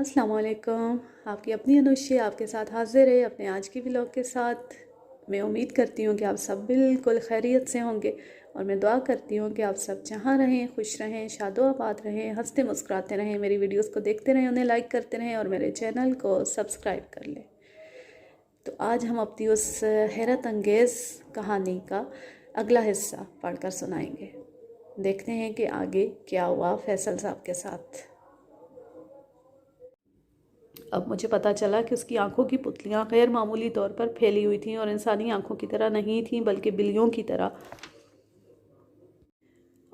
अस्सलाम वालेकुम। आपकी अपनी अनुष्य आपके साथ हाजिर है अपने आज की व्लॉग के साथ। मैं उम्मीद करती हूँ कि आप सब बिल्कुल खैरियत से होंगे और मैं दुआ करती हूँ कि आप सब जहाँ रहें खुश रहें, शादो आबाद रहें, हंसते मुस्कुराते रहें, मेरी वीडियोस को देखते रहें, उन्हें लाइक करते रहें और मेरे चैनल को सब्सक्राइब कर लें। तो आज हम अपनी उस हैरत अंगेज़ कहानी का अगला हिस्सा पढ़कर सुनाएंगे। देखते हैं कि आगे क्या हुआ फैसल साहब के साथ। अब मुझे पता चला कि उसकी आंखों की पुतलियां गैर मामूली तौर पर फैली हुई थीं और इंसानी आंखों की तरह नहीं थीं बल्कि बिल्लियों की तरह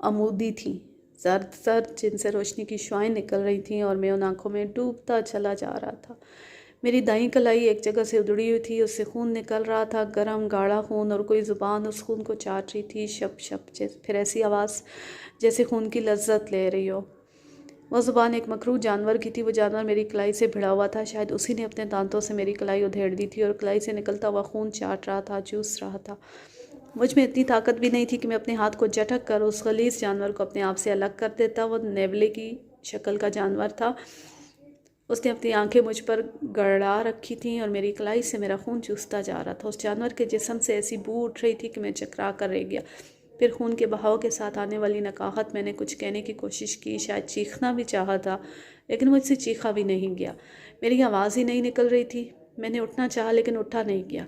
अमूदी थीं, जर्द जर्द जिनसे रोशनी की शुआएं निकल रही थीं और मैं उन आंखों में डूबता चला जा रहा था। मेरी दाईं कलाई एक जगह से उधड़ी हुई थी, उससे खून निकल रहा था, गर्म गाढ़ा खून, और कोई ज़ुबान उस खून को चाट रही थी, शप शप। जैसे फिर ऐसी आवाज़ जैसे खून की लज्जत ले रही हो। वह ज़ुबान एक मकरूह जानवर की थी। वो जानवर मेरी कलाई से भिड़ा हुआ था। शायद उसी ने अपने दांतों से मेरी कलाई उधेड़ दी थी और कलाई से निकलता हुआ खून चाट रहा था, चूस रहा था। मुझ में इतनी ताकत भी नहीं थी कि मैं अपने हाथ को झटक कर उस गलीज़ जानवर को अपने आप से अलग कर देता। वो नेवले की शक्ल का जानवर था। उसने अपनी आंखें मुझ पर गड़ा रखी थीं और मेरी कलाई से मेरा खून चूसता जा रहा था। उस जानवर के जिस्म से ऐसी बू उठ रही थी कि मैं चकरा कर रह गया। फिर खून के बहाव के साथ आने वाली नकाहत। मैंने कुछ कहने की कोशिश की, शायद चीखना भी चाहा था, लेकिन मुझसे चीखा भी नहीं गया। मेरी आवाज़ ही नहीं निकल रही थी। मैंने उठना चाहा लेकिन उठा नहीं गया।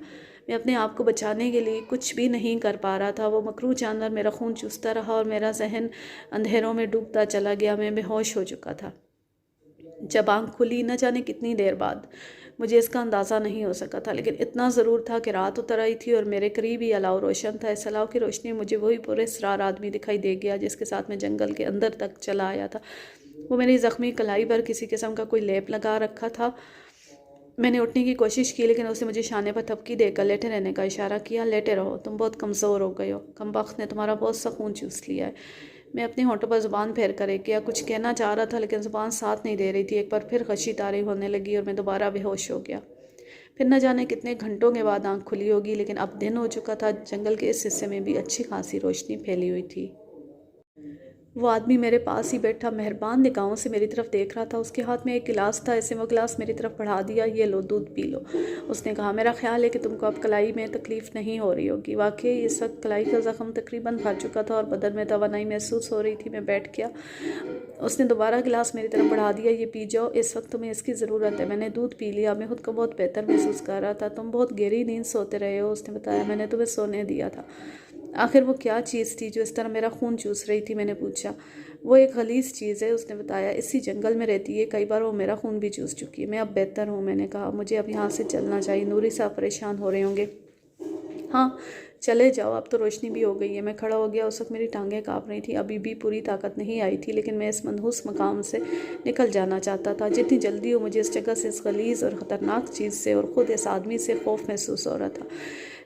मैं अपने आप को बचाने के लिए कुछ भी नहीं कर पा रहा था। वो मकरूह जानवर मेरा खून चूसता रहा और मेरा जहन अंधेरों में डूबता चला गया। मैं बेहोश हो चुका था। जब आँख खुली, न जाने कितनी देर बाद, मुझे इसका अंदाज़ा नहीं हो सका था, लेकिन इतना ज़रूर था कि रात उतर आई थी और मेरे करीब ही अलाव रोशन था। इस अलाव की रोशनी मुझे वही पुरस्रार आदमी दिखाई दे गया जिसके साथ मैं जंगल के अंदर तक चला आया था। वो मेरी ज़ख्मी कलाई पर किसी किस्म का कोई लेप लगा रखा था। मैंने उठने की कोशिश की लेकिन उसने मुझे शाने पर थपकी देकर लेटे रहने का इशारा किया। लेटे रहो, तुम बहुत कमज़ोर हो गए हो, कमबख्त ने तुम्हारा बहुत सा खून चूस लिया है। मैं अपने होंठों पर ज़ुबान फेर कर एक या कुछ कहना चाह रहा था लेकिन ज़ुबान साथ नहीं दे रही थी। एक बार फिर खशी तारी होने लगी और मैं दोबारा बेहोश हो गया। फिर न जाने कितने घंटों के बाद आँख खुली होगी, लेकिन अब दिन हो चुका था। जंगल के इस हिस्से में भी अच्छी खासी रोशनी फैली हुई थी। वो आदमी मेरे पास ही बैठा मेहरबान निगाहों से मेरी तरफ देख रहा था। उसके हाथ में एक गिलास था। ऐसे वो गिलास मेरी तरफ बढ़ा दिया। ये लो, दूध पी लो। उसने कहा, मेरा ख्याल है कि तुमको अब कलाई में तकलीफ़ नहीं हो रही होगी। वाकई इस वक्त कलाई का ज़ख्म तकरीबन भर चुका था और बदन में तवानाई महसूस हो रही थी। मैं बैठ गया। उसने दोबारा गिलास मेरी तरफ बढ़ा दिया। ये पी जाओ, इस वक्त तुम्हें इसकी ज़रूरत है। मैंने दूध पी लिया। मैं खुद को बहुत बेहतर महसूस कर रहा था। तुम बहुत गहरी नींद सोते रहे हो, उसने बताया। मैंने तुम्हें सोने दिया था। आखिर वो क्या चीज़ थी जो इस तरह मेरा खून चूस रही थी? मैंने पूछा। वो एक गलीज़ चीज़ है, उसने बताया। इसी जंगल में रहती है। कई बार वो मेरा खून भी चूस चुकी है। मैं अब बेहतर हूँ, मैंने कहा। मुझे अब यहाँ से चलना चाहिए। नूरी साहब परेशान हो रहे होंगे। हाँ, चले जाओ, अब तो रोशनी भी हो गई है। मैं खड़ा हो गया। उस वक्त मेरी टांगें काँप रही थी। अभी भी पूरी ताकत नहीं आई थी, लेकिन मैं इस मनहूस मकाम से निकल जाना चाहता था। जितनी जल्दी हो मुझे इस जगह से, इस गलीज़ और ख़तरनाक चीज़ से और ख़ुद इस आदमी से खौफ महसूस हो रहा था।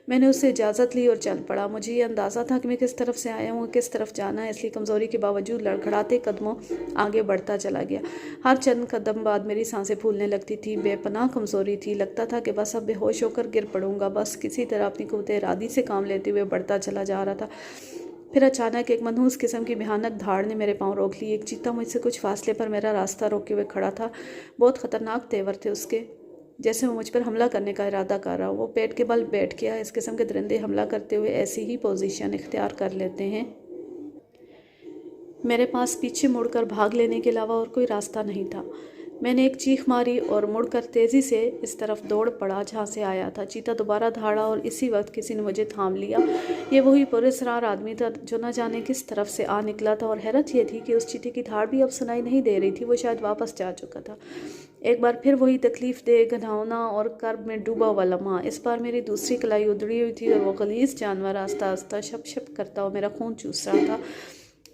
मैंने उससे इजाज़त ली और चल पड़ा। मुझे ये अंदाज़ा था कि मैं किस तरफ से आया हूँ, किस तरफ जाना है, इसलिए कमज़ोरी के बावजूद लड़खड़ाते कदमों आगे बढ़ता चला गया। हर चंद कदम बाद मेरी सांसें फूलने लगती थी। बेपनाह कमज़ोरी थी। लगता था कि बस अब बेहोश होकर गिर पड़ूंगा। बस किसी तरह अपनी क़ुव्वत इरादी से काम लेते हुए बढ़ता चला जा रहा था। फिर अचानक एक मनहूस किस्म की भयानक धाड़ ने मेरे पाँव रोक लिए। एक चीता मुझसे कुछ फासले पर मेरा रास्ता रोके हुए खड़ा था। बहुत ख़तरनाक तेवर थे उसके, जैसे वो मुझ पर हमला करने का इरादा कर रहा हो। वो पेट के बल बैठ गया। इस किस्म के दरिंदे हमला करते हुए ऐसी ही पोजीशन इख्तियार कर लेते हैं। मेरे पास पीछे मुड़कर भाग लेने के अलावा और कोई रास्ता नहीं था। मैंने एक चीख मारी और मुड़कर तेज़ी से इस तरफ दौड़ पड़ा जहाँ से आया था। चीता दोबारा धाड़ा और इसी वक्त किसी ने मुझे थाम लिया। ये वही पुरस्रार आदमी था जो न जाने किस तरफ से आ निकला था, और हैरत यह थी कि उस चीते की धाड़ भी अब सुनाई नहीं दे रही थी। वो शायद वापस जा चुका था। एक बार फिर वही तकलीफ़ दे, घनावना और कर्ब में डूबा हुआ लम्हा। इस बार मेरी दूसरी कलाई उधड़ी हुई थी और वो गलीज़ जानवर आस्ता आस्ता शप शप करता हुआ मेरा खून चूस रहा था।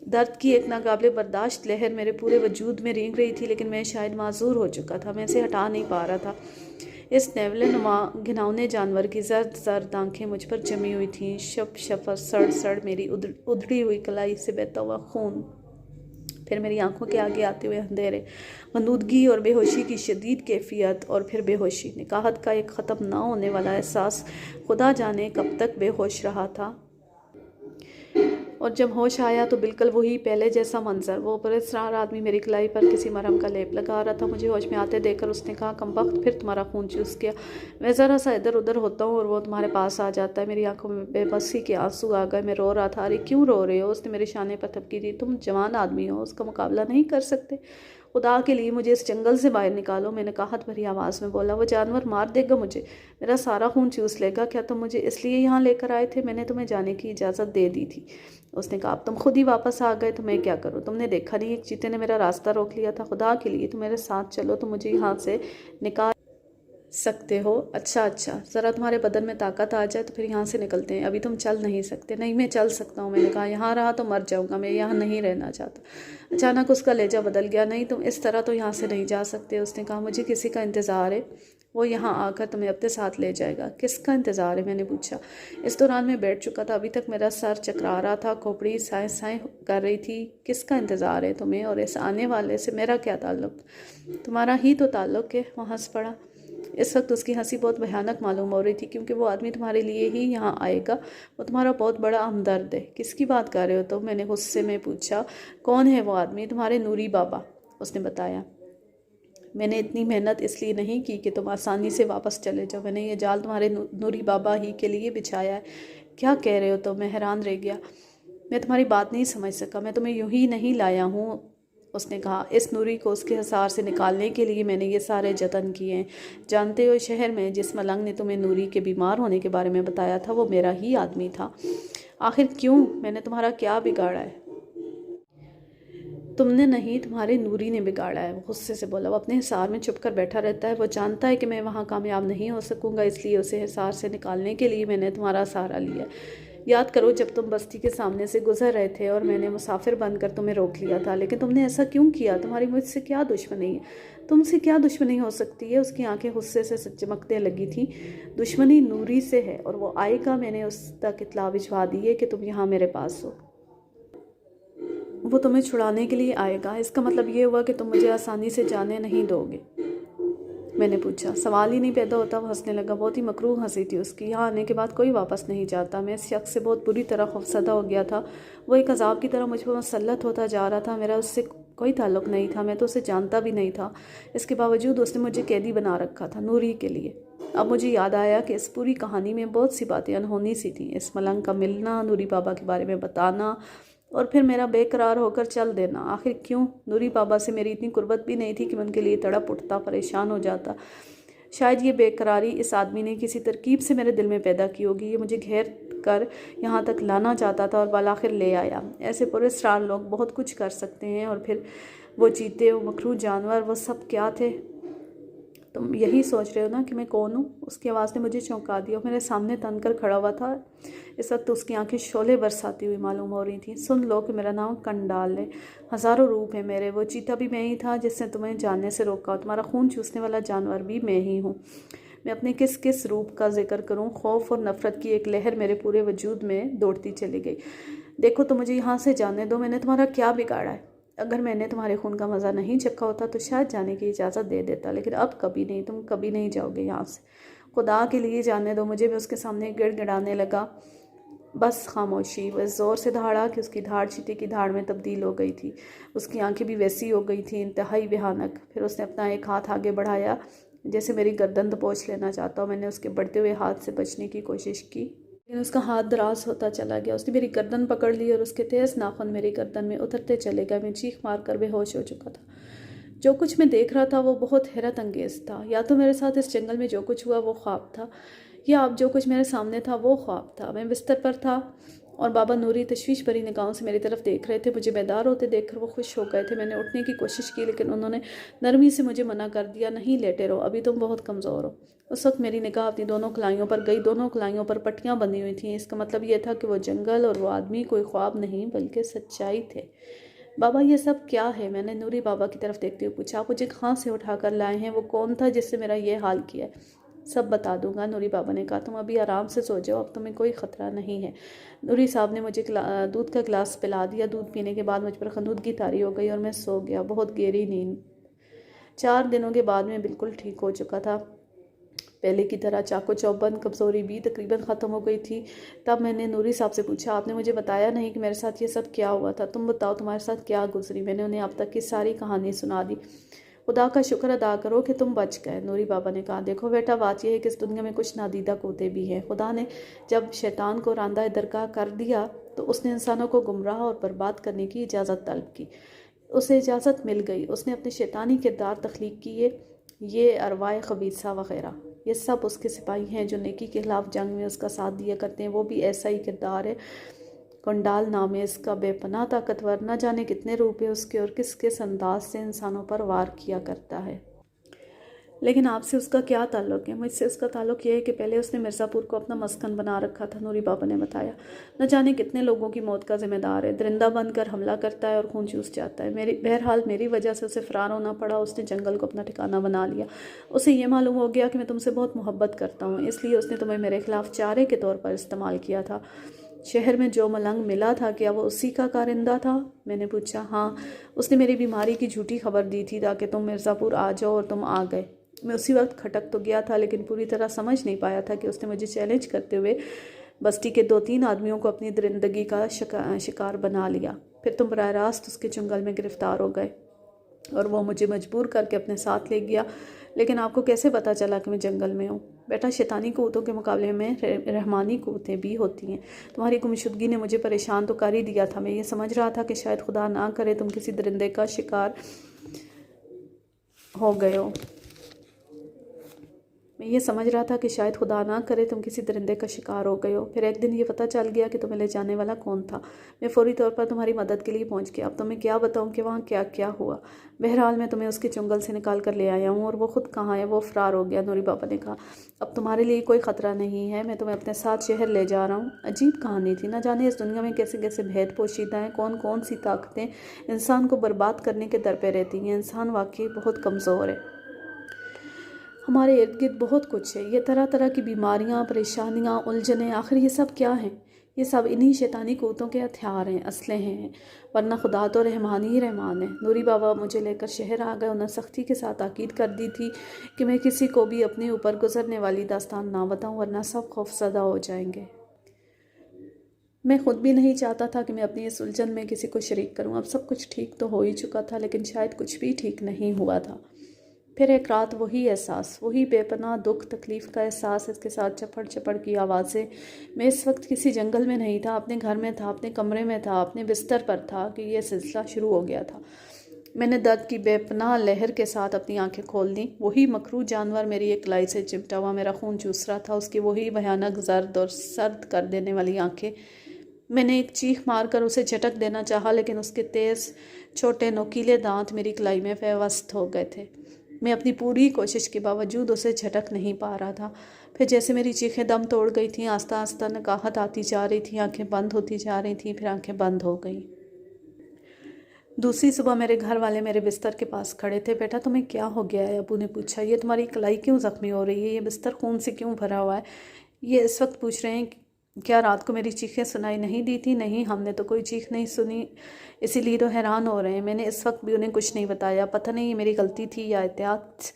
दर्द की एक नाकाबिले बर्दाश्त लहर मेरे पूरे वजूद में रेंग रही थी, लेकिन मैं शायद माजूर हो चुका था। मैं इसे हटा नहीं पा रहा था। इस नेवले नुमा घिनौने जानवर की जर्द जर्द आंखें मुझ पर जमी हुई थीं। शप शप और सड़ सड़ मेरी उधड़ी हुई कलाई से बहता हुआ खून। फिर मेरी आंखों के आगे आते हुए अंधेरे, मन्दूदगी और बेहोशी की शदीद कैफियत, और फिर बेहोशी। निकाहत का एक ख़त्म ना होने वाला एहसास। खुदा जाने कब तक बेहोश रहा था। और जब होश आया तो बिल्कुल वही पहले जैसा मंजर, वो परेशान आदमी मेरी कलाई पर किसी मरहम का लेप लगा रहा था। मुझे होश में आते देखकर उसने कहा, कमबख्त, फिर तुम्हारा खून चूस गया। मैं ज़रा सा इधर उधर होता हूँ और वो तुम्हारे पास आ जाता है। मेरी आंखों में बेबसी के आंसू आ गए। मैं रो रहा था। अरे क्यों रो रहे हो? उसने मेरे शाने पर थपकी दी। तुम जवान आदमी हो, उसका मुकाबला नहीं कर सकते। खुदा के लिए मुझे इस जंगल से बाहर निकालो। मैंने कहत भरी आवाज़ में बोला। वो जानवर मार देगा मुझे, मेरा सारा खून चूस लेगा। क्या तुम मुझे इसलिए यहाँ लेकर आए थे? मैंने तुम्हें जाने की इजाज़त दे दी थी। उसने कहा, अब तुम खुद ही वापस आ गए तो मैं क्या करूँ? तुमने देखा नहीं एक चीते ने मेरा रास्ता रोक लिया था? खुदा के लिए तुम मेरे साथ चलो तो मुझे यहाँ से निकाल सकते हो। अच्छा अच्छा, ज़रा तुम्हारे बदन में ताकत आ जाए तो फिर यहाँ से निकलते हैं। अभी तुम चल नहीं सकते। नहीं, मैं चल सकता हूँ। मैंने कहा, यहाँ रहा तो मर जाऊँगा, मैं यहाँ नहीं रहना चाहता। अचानक उसका लहजा बदल गया। नहीं, तुम इस तरह तो यहाँ से नहीं जा सकते। उसने कहा, मुझे किसी का इंतज़ार है, वो यहाँ आकर तुम्हें अपने साथ ले जाएगा। किसका इंतज़ार है? मैंने पूछा। इस दौरान मैं बैठ चुका था। अभी तक मेरा सर चकरा रहा था, खोपड़ी साएं साएं कर रही थी। किसका इंतज़ार है तुम्हें और इस आने वाले से मेरा क्या ताल्लुक़? तुम्हारा ही तो ताल्लुक़ है। वो हंस पड़ा। इस वक्त उसकी हंसी बहुत भयानक मालूम हो रही थी, क्योंकि वो आदमी तुम्हारे लिए ही यहाँ आएगा। वो तुम्हारा बहुत बड़ा हमदर्द है। किसकी बात कर रहे हो? तो मैंने गुस्से में पूछा। कौन है वो आदमी? तुम्हारे नूरी बाबा। उसने बताया। मैंने इतनी मेहनत इसलिए नहीं की कि तुम आसानी से वापस चले जाओ। मैंने ये जाल तुम्हारे नूरी बाबा ही के लिए बिछाया है। क्या कह रहे हो? तो मैं हैरान रह गया। मैं तुम्हारी बात नहीं समझ सका। मैं तुम्हें यूं ही नहीं लाया हूँ। उसने कहा, इस नूरी को उसके हिसार से निकालने के लिए मैंने ये सारे जतन किए हैं। जानते हो, शहर में जिस मलंग ने तुम्हें नूरी के बीमार होने के बारे में बताया था, वो मेरा ही आदमी था। आखिर क्यों? मैंने तुम्हारा क्या बिगाड़ा है? तुमने नहीं, तुम्हारे नूरी ने बिगाड़ा है। वो गुस्से से बोला। वो अपने हिसार में छुप कर बैठा रहता है। वो जानता है कि मैं वहाँ कामयाब नहीं हो सकूँगा, इसलिए उसे हिसार से निकालने के लिए मैंने तुम्हारा सहारा लिया। याद करो, जब तुम बस्ती के सामने से गुजर रहे थे और मैंने मुसाफिर बनकर तुम्हें रोक लिया था। लेकिन तुमने ऐसा क्यों किया? तुम्हारी मुझसे क्या दुश्मनी है? तुमसे क्या दुश्मनी हो सकती है? उसकी आंखें गुस्से से चमकने लगी थी। दुश्मनी नूरी से है और वो आएगा। मैंने उस तक इत्तला भिजवा दी है कि तुम यहाँ मेरे पास हो। वो तुम्हें छुड़ाने के लिए आएगा। इसका मतलब ये हुआ कि तुम मुझे आसानी से जाने नहीं दोगे? मैंने पूछा। सवाल ही नहीं पैदा होता। वो हंसने लगा। बहुत ही मकरूह हंसी थी उसकी। यहाँ आने के बाद कोई वापस नहीं जाता। मैं इस शख्स से बहुत बुरी तरह खौफसदा हो गया था। वो एक अजाब की तरह मुझ पर मुसल्लत होता जा रहा था। मेरा उससे कोई ताल्लुक़ नहीं था। मैं तो उसे जानता भी नहीं था। इसके बावजूद उसने मुझे कैदी बना रखा था, नूरी के लिए। अब मुझे याद आया कि इस पूरी कहानी में बहुत सी बातें अनहोनी सी थीं। इस मलंग का मिलना, नूरी बाबा के बारे में बताना और फिर मेरा बेकरार होकर चल देना। आखिर क्यों? नूरी बाबा से मेरी इतनी कुर्बत भी नहीं थी कि मैं उनके लिए तड़प उठता, परेशान हो जाता। शायद ये बेकरारी इस आदमी ने किसी तरकीब से मेरे दिल में पैदा की होगी। ये मुझे घेर कर यहाँ तक लाना चाहता था और बालाखिर ले आया। ऐसे पुरस्कार लोग बहुत कुछ कर सकते हैं। और फिर वो चीते, वो मखरू जानवर, वो सब क्या थे? तुम यही सोच रहे हो ना कि मैं कौन हूँ? उसकी आवाज़ ने मुझे चौंका दिया। मेरे सामने तन कर खड़ा हुआ था। इस वक्त उसकी आंखें शोले बरसाती हुई मालूम हो रही थी। सुन लो कि मेरा नाम कंडाल है। हज़ारों रूप है मेरे। वो चीता भी मैं ही था जिसने तुम्हें जानने से रोका। तुम्हारा खून चूसने वाला जानवर भी मैं ही हूँ। मैं अपने किस किस रूप का जिक्र करूँ? खौफ और नफ़रत की एक लहर मेरे पूरे वजूद में दौड़ती चली गई। देखो, तो मुझे यहाँ से जाने दो। मैंने तुम्हारा क्या बिगाड़ा है? अगर मैंने तुम्हारे खून का मज़ा नहीं चखा होता तो शायद जाने की इजाज़त दे देता, लेकिन अब कभी नहीं। तुम कभी नहीं जाओगे यहाँ से। खुदा के लिए जाने दो मुझे। मैं उसके सामने गिड़गिड़ाने लगा। बस खामोशी। वह ज़ोर से दहाड़ा कि उसकी धाड़ चीते की धाड़ में तब्दील हो गई थी। उसकी आंखें भी वैसी हो गई थी, इंतहाई भयानक। फिर उसने अपना एक हाथ आगे बढ़ाया, जैसे मेरी गर्दन दबोच लेना चाहता हो। मैंने उसके बढ़ते हुए हाथ से बचने की कोशिश की, लेकिन उसका हाथ दराज होता चला गया। उसने मेरी गर्दन पकड़ ली और उसके तेज़ नाखून मेरी गर्दन में उतरते चले गए। मैं चीख मार कर बेहोश हो चुका था। जो कुछ मैं देख रहा था वो बहुत हैरत अंगेज़ था। या तो मेरे साथ इस जंगल में जो कुछ हुआ वो ख्वाब था, या अब जो कुछ मेरे सामने था वो ख्वाब था। मैं बिस्तर पर था और बाबा नूरी तशवीश भरी निगाहों से मेरी तरफ देख रहे थे। मुझे बेदार होते देखकर वो खुश हो गए थे। मैंने उठने की कोशिश की, लेकिन उन्होंने नरमी से मुझे मना कर दिया। नहीं, लेटे रहो, अभी तुम बहुत कमज़ोर हो। उस वक्त मेरी निगाह अपनी दोनों कलाइयों पर गई। दोनों कलाइयों पर पट्टियाँ बंधी हुई थीं। इसका मतलब ये था कि वो जंगल और वो आदमी कोई ख्वाब नहीं बल्कि सच्चाई थे। बाबा, ये सब क्या है? मैंने नूरी बाबा की तरफ देखते हुए पूछा। आप मुझे कहाँ से उठा कर लाए हैं? वो कौन था जिससे मेरा ये हाल किया है? सब बता दूंगा, नूरी बाबा ने कहा। तुम अभी आराम से सो जाओ, अब तुम्हें कोई ख़तरा नहीं है। नूरी साहब ने मुझे दूध का गिलास पिला दिया। दूध पीने के बाद मुझ पर खनूदगी तारी हो गई और मैं सो गया। बहुत गहरी नींद। 4 दिनों के बाद मैं बिल्कुल ठीक हो चुका था। पहले की तरह चाको चौबंद, कमज़ोरी भी तकरीबन ख़त्म हो गई थी। तब मैंने नूरी साहब से पूछा, आपने मुझे बताया नहीं कि मेरे साथ ये सब क्या हुआ था, तुम बताओ तुम्हारे साथ क्या गुजरी। मैंने उन्हें अब तक की सारी कहानी सुना दी। खुदा का शुक्र अदा करो कि तुम बच गए। नूरी बाबा ने कहा, देखो बेटा, बात यह है कि इस दुनिया में कुछ नादीदा कूते भी हैं। खुदा ने जब शैतान को रांदा दरगाह कर दिया तो उसने इंसानों को गुमराह और बर्बाद करने की इजाज़त तलब की। उसे इजाज़त मिल गई। उसने अपने शैतानी किरदार तख्लीक किए, ये अरवाए खबीसा वग़ैरह, ये सब उसके सिपाही हैं जो नेकी के ख़िलाफ़ जंग में उसका साथ दिया करते हैं। वो भी ऐसा ही किरदार है। कंडाल नाम है इसका, बेपनाह ताकतवर, न जाने कितने रूप है उसके और किस किस अंदाज से इंसानों पर वार किया करता है। लेकिन आपसे उसका क्या ताल्लुक़ है? मुझसे उसका ताल्लुक़ ये है कि पहले उसने मिर्ज़ापुर को अपना मस्कन बना रखा था। नूरी बाबा ने बताया, न जाने कितने लोगों की मौत का ज़िम्मेदार है। दरिंदा बनकर हमला करता है और खून चूस जाता है। बहरहाल मेरी वजह से उसे फ़रार होना पड़ा। उसने जंगल को अपना ठिकाना बना लिया। उसे ये मालूम हो गया कि मैं तुमसे बहुत मोहब्बत करता हूँ, इसलिए उसने तुम्हें मेरे ख़िलाफ़ चारे के तौर पर इस्तेमाल किया था। शहर में जो मलंग मिला था, क्या वो उसी का कारिंदा था? मैंने पूछा। हाँ, उसने मेरी बीमारी की झूठी खबर दी थी ताकि तुम मिर्ज़ापुर आ जाओ, और तुम आ गए। मैं उसी वक्त खटक तो गया था, लेकिन पूरी तरह समझ नहीं पाया था कि उसने मुझे चैलेंज करते हुए बस्ती के 2-3 आदमियों को अपनी दरिंदगी का शिकार बना लिया। फिर तुम बराह रास्त उसके चंगल में गिरफ़्तार हो गए और वो मुझे मजबूर करके अपने साथ ले गया। लेकिन आपको कैसे पता चला कि मैं जंगल में हूँ? बेटा, शैतानी क़ुव्वतों के मुकाबले में रहमानी क़ुव्वतें भी होती हैं। तुम्हारी गुमशुदगी ने मुझे परेशान तो कर ही दिया था। मैं ये समझ रहा था कि शायद खुदा ना करे तुम किसी दरिंदे का शिकार हो गए हो। मैं ये समझ रहा था कि शायद खुदा ना करे तुम किसी दरिंदे का शिकार हो गए हो। फिर एक दिन ये पता चल गया कि तुम्हें ले जाने वाला कौन था। मैं फ़ौरी तौर पर तुम्हारी मदद के लिए पहुंच गया। अब तुम्हें क्या बताऊं कि वहाँ क्या क्या हुआ। बहरहाल मैं तुम्हें उसके चंगल से निकाल कर ले आया हूँ, और वो खुद कहाँ है? वो फ़रार हो गया। नूरी बाबा ने कहा, अब तुम्हारे लिए कोई ख़तरा नहीं है। मैं तुम्हें अपने साथ शहर ले जा रहा हूँ। अजीब कहानी थी। न जाने इस दुनिया में कैसे कैसे भेद पोशीदा हैं, कौन कौन सी ताकतें इंसान को बर्बाद करने के दर पर रहती हैं। इंसान वाकई बहुत कमज़ोर है। हमारे इर्द गिर्द बहुत कुछ है। ये तरह तरह की बीमारियां, परेशानियां, उलझनें, आखिर ये सब क्या हैं? ये सब इन्हीं शैतानी क़ुव्वतों के हथियार हैं, असले हैं। वरना खुदा तो रहमान ही रहमान है। नूरी बाबा मुझे लेकर शहर आ गए। उन्होंने सख्ती के साथ ताकीद कर दी थी कि मैं किसी को भी अपने ऊपर गुजरने वाली दास्तान ना बताऊं, वरना सब खौफज़दा हो जाएंगे। मैं खुद भी नहीं चाहता था कि मैं अपनी इस उलझन में किसी को शरीक करूं। अब सब कुछ ठीक तो हो ही चुका था, लेकिन शायद कुछ भी ठीक नहीं हुआ था। फिर एक रात वही एहसास, वही बेपनाह दुख तकलीफ़ का एहसास, इसके साथ चपड़ चपड़ की आवाज़ें। मैं इस वक्त किसी जंगल में नहीं था, अपने घर में था, अपने कमरे में था, अपने बिस्तर पर था कि यह सिलसिला शुरू हो गया था। मैंने दर्द की बेपनाह लहर के साथ अपनी आंखें खोल दी। वही मकरू जानवर मेरी एक कलाई से चिमटा हुआ मेरा खून चूस रहा था, उसकी वही भयानक जर्द और सर्द कर देने वाली आंखें। मैंने एक चीख मारकर उसे झटक देना चाहा, लेकिन उसके तेज़ छोटे नोकीले दांत मेरी कलाई में पेवस्त हो गए थे। मैं अपनी पूरी कोशिश के बावजूद उसे झटक नहीं पा रहा था। फिर जैसे मेरी चीखें दम तोड़ गई थीं, आस्ता आस्ता नकाहत आती जा रही थी, आंखें बंद होती जा रही थीं, फिर आंखें बंद हो गई। दूसरी सुबह मेरे घर वाले मेरे बिस्तर के पास खड़े थे। बेटा, तुम्हें क्या हो गया है? अबू ने पूछा। ये तुम्हारी कलाई क्यों ज़ख्मी हो रही है? ये बिस्तर खून से क्यों भरा हुआ है? ये इस वक्त पूछ रहे हैं क्या रात को मेरी चीखें सुनाई नहीं दी थी? नहीं, हमने तो कोई चीख नहीं सुनी, इसीलिए तो हैरान हो रहे हैं। मैंने इस वक्त भी उन्हें कुछ नहीं बताया। पता नहीं ये मेरी गलती थी या एहतियात।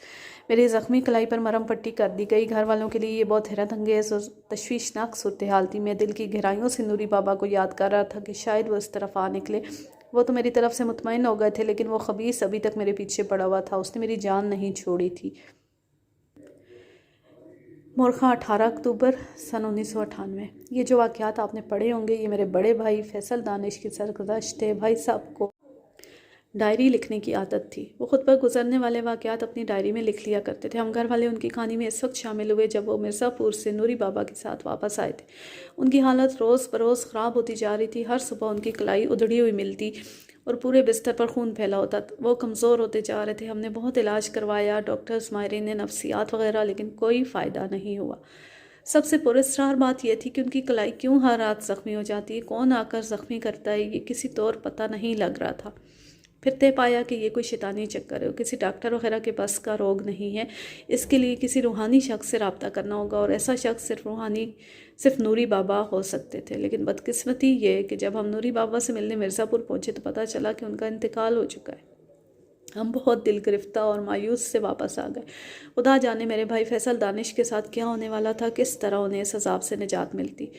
मेरी ज़ख्मी कलाई पर मरहम पट्टी कर दी गई। घर वालों के लिए ये बहुत हैरत अंगेज़ और तशवीशनाक सूरत हाल थी। मैं दिल की गहराइयों से नूरी बाबा को याद कर रहा था कि शायद वो इस तरफ आ निकले। वो तो मेरी तरफ से मुतमईन हो गए थे, लेकिन वो खबीस अभी तक मेरे पीछे पड़ा हुआ था। उसने मेरी जान नहीं छोड़ी थी। मोरखा 18 अक्टूबर सन 1998। ये जो वाक़यात आपने पढ़े होंगे, ये मेरे बड़े भाई फैसल दानिश की सरगुज़श्त है। भाई साहब को डायरी लिखने की आदत थी। वो ख़ुद पर गुजरने वाले वाक़यात अपनी डायरी में लिख लिया करते थे। हम घर वाले उनकी कहानी में इस वक्त शामिल हुए जब वो मिर्ज़ापुर से नूरी बाबा के साथ वापस आए थे। उनकी हालत रोज़ बरोज़ ख़राब होती जा रही थी। हर सुबह उनकी कलाई उधड़ी हुई मिलती और पूरे बिस्तर पर खून फैला होता। वो कमज़ोर होते जा रहे थे। हमने बहुत इलाज करवाया, डॉक्टर्स, माहिरीन नफ्सियात वग़ैरह, लेकिन कोई फ़ायदा नहीं हुआ। सबसे पुरस्कार बात यह थी कि उनकी कलाई क्यों हर रात ज़ख्मी हो जाती है, कौन आकर ज़ख्मी करता है, ये किसी तौर पता नहीं लग रहा था। फिर तय पाया कि ये कोई शैतानी चक्कर है, किसी डॉक्टर वगैरह के बस का रोग नहीं है। इसके लिए किसी रूहानी शख्स से रब्ता करना होगा, और ऐसा शख्स सिर्फ नूरी बाबा हो सकते थे। लेकिन बदकिस्मती ये कि जब हम नूरी बाबा से मिलने मिर्ज़ापुर पहुँचे तो पता चला कि उनका इंतकाल हो चुका है। हम बहुत दिल गिरफ्ता और मायूस से वापस आ गए। खुदा जाने मेरे भाई फैसल दानिश के साथ क्या होने वाला था, किस तरह उन्हें इस अजाब से निजात मिलती।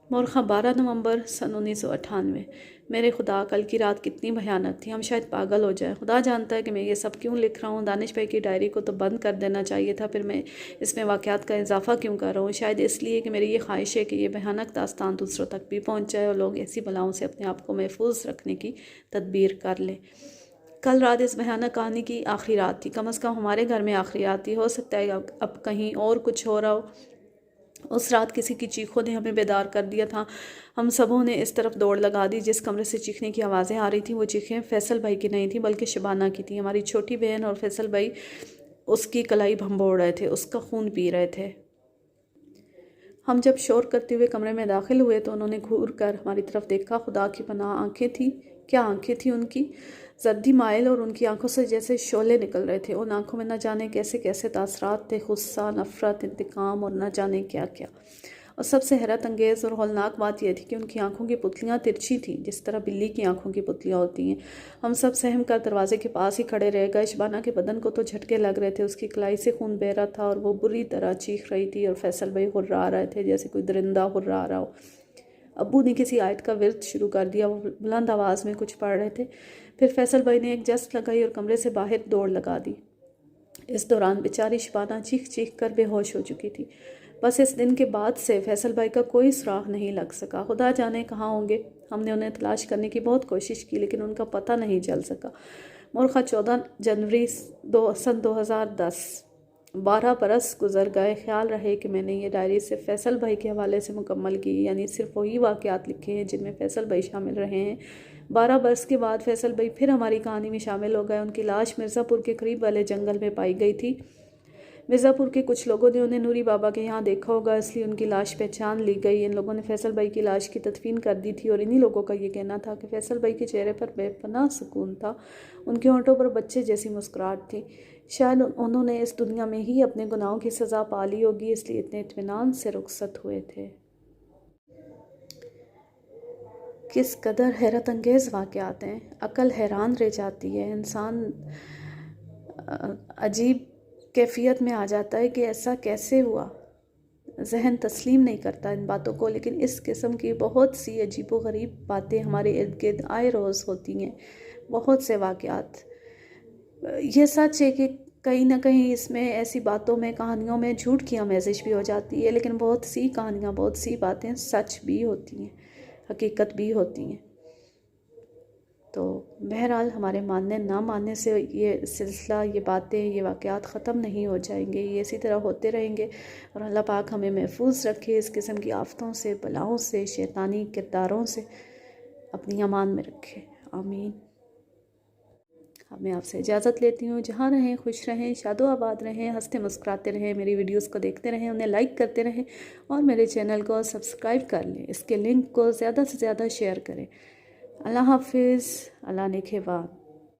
मोरखा 12 नवंबर सन 1998। मेरे खुदा, कल की रात कितनी भयानक थी, हम शायद पागल हो जाए। खुदा जानता है कि मैं ये सब क्यों लिख रहा हूँ। दानिश भाई की डायरी को तो बंद कर देना चाहिए था, फिर मैं इसमें वाक़यात का इजाफा क्यों कर रहा हूँ। शायद इसलिए कि मेरी ये ख्वाहिश है कि ये भयानक दास्तान दूसरों तक भी पहुँच जाए और लोग ऐसी बलाओं से अपने आप को महफूज रखने की तदबीर कर लें। कल रात इस भयानक कहानी की आखिरी रात थी, कम से कम हमारे घर में आखिरी रात थी। हो सकता है अब कहीं और कुछ हो रहा हो। उस रात किसी की चीखों ने हमें बेदार कर दिया था। हम सबों ने इस तरफ दौड़ लगा दी जिस कमरे से चीखने की आवाज़ें आ रही थी। वो चीखें फैसल भाई की नहीं थी बल्कि शबाना की थी। हमारी छोटी बहन और फैसल भाई उसकी कलाई भंबोड़ रहे थे, उसका खून पी रहे थे। हम जब शोर करते हुए कमरे में दाखिल हुए तो उन्होंने घूर कर हमारी तरफ देखा। खुदा की पनाह आंखें थी, क्या आंखें थी उनकी, जर्दी माइल, और उनकी आंखों से जैसे शोले निकल रहे थे। उन आंखों में न जाने कैसे कैसे तासरात थे, गुस्सा, नफ़रत, इंतकाम और न जाने क्या क्या। और सबसे हैरत अंगेज़ और हौलनाक बात यह थी कि उनकी आंखों की पुतलियाँ तिरछी थीं, जिस तरह बिल्ली की आंखों की पुतलियाँ होती हैं। हम सब सहम कर दरवाजे के पास ही खड़े रह गए। शबाना के बदन को तो झटके लग रहे थे, उसकी कलाई से खून बह रहा था और वो बुरी तरह चीख रही थी। और फैसल भाई हुर्रा रहे थे जैसे कोई दरिंदा हुर्रा रहा हो। अब्बू ने किसी आयत का विर्द शुरू कर दिया। वो बुलंद आवाज़ में कुछ पढ़ रहे थे। फिर फैसल भाई ने एक जस्ट लगाई और कमरे से बाहर दौड़ लगा दी। इस दौरान बेचारी शबाना चीख चीख कर बेहोश हो चुकी थी। बस इस दिन के बाद से फैसल भाई का कोई सुराग नहीं लग सका। खुदा जाने कहाँ होंगे। हमने उन्हें तलाश करने की बहुत कोशिश की लेकिन उनका पता नहीं चल सका। मोरखा 14 जनवरी सन 2010। 12 बरस गुजर गए। ख्याल रहे कि मैंने ये डायरी सिर्फ फैसल भाई के हवाले से मुकम्मल की, यानी सिर्फ वही वाक़यात लिखे हैं जिनमें फैसल भाई शामिल रहे हैं। 12 बरस के बाद फैसल भाई फिर हमारी कहानी में शामिल हो गए। उनकी लाश मिर्ज़ापुर के करीब वाले जंगल में पाई गई थी। मिर्ज़ापुर के कुछ लोगों ने उन्हें नूरी बाबा के यहाँ देखा होगा, इसलिए उनकी लाश पहचान ली गई। इन लोगों ने फैसल भाई की लाश की तदफीन कर दी थी और इन्हीं लोगों का ये कहना था कि फैसल भाई के चेहरे पर बेपनाह सुकून था। उनके होंठों पर बच्चे जैसी मुस्कुराहट थी। शायद उन्होंने इस दुनिया में ही अपने गुनाहों की सज़ा पा ली होगी, इसलिए इतने इत्मीनान से रुखसत हुए थे। किस कदर हैरत अंगेज़ वाक़यात हैं। अकल हैरान रह जाती है। इंसान अजीब कैफियत में आ जाता है कि ऐसा कैसे हुआ। जहन तस्लीम नहीं करता इन बातों को, लेकिन इस किस्म की बहुत सी अजीब व गरीब बातें हमारे इर्द गिर्द आए रोज़ होती हैं। बहुत से वाक़यात। ये सच है कि कहीं ना कहीं इसमें ऐसी बातों में, कहानियों में झूठ की आमेज़िश भी हो जाती है, लेकिन बहुत सी कहानियाँ, बहुत सी बातें सच भी होती हैं, हकीकत भी होती हैं। तो बहरहाल हमारे मानने ना मानने से ये सिलसिला, ये बातें, ये वाक़यात ख़त्म नहीं हो जाएंगे। ये इसी तरह होते रहेंगे और अल्लाह पाक हमें महफूज रखे इस किस्म की आफ़तों से, बलाओं से, शैतानी किरदारों से अपनी अमान में रखे। आमीन। मैं आपसे इजाज़त लेती हूँ। जहाँ रहें खुश रहें, शादो आबाद रहें, हंसते मुस्कुराते रहें, मेरी वीडियोस को देखते रहें, उन्हें लाइक करते रहें और मेरे चैनल को सब्सक्राइब कर लें। इसके लिंक को ज़्यादा से ज़्यादा शेयर करें। अल्लाह हाफिज़। अल्लाह ने खेवान।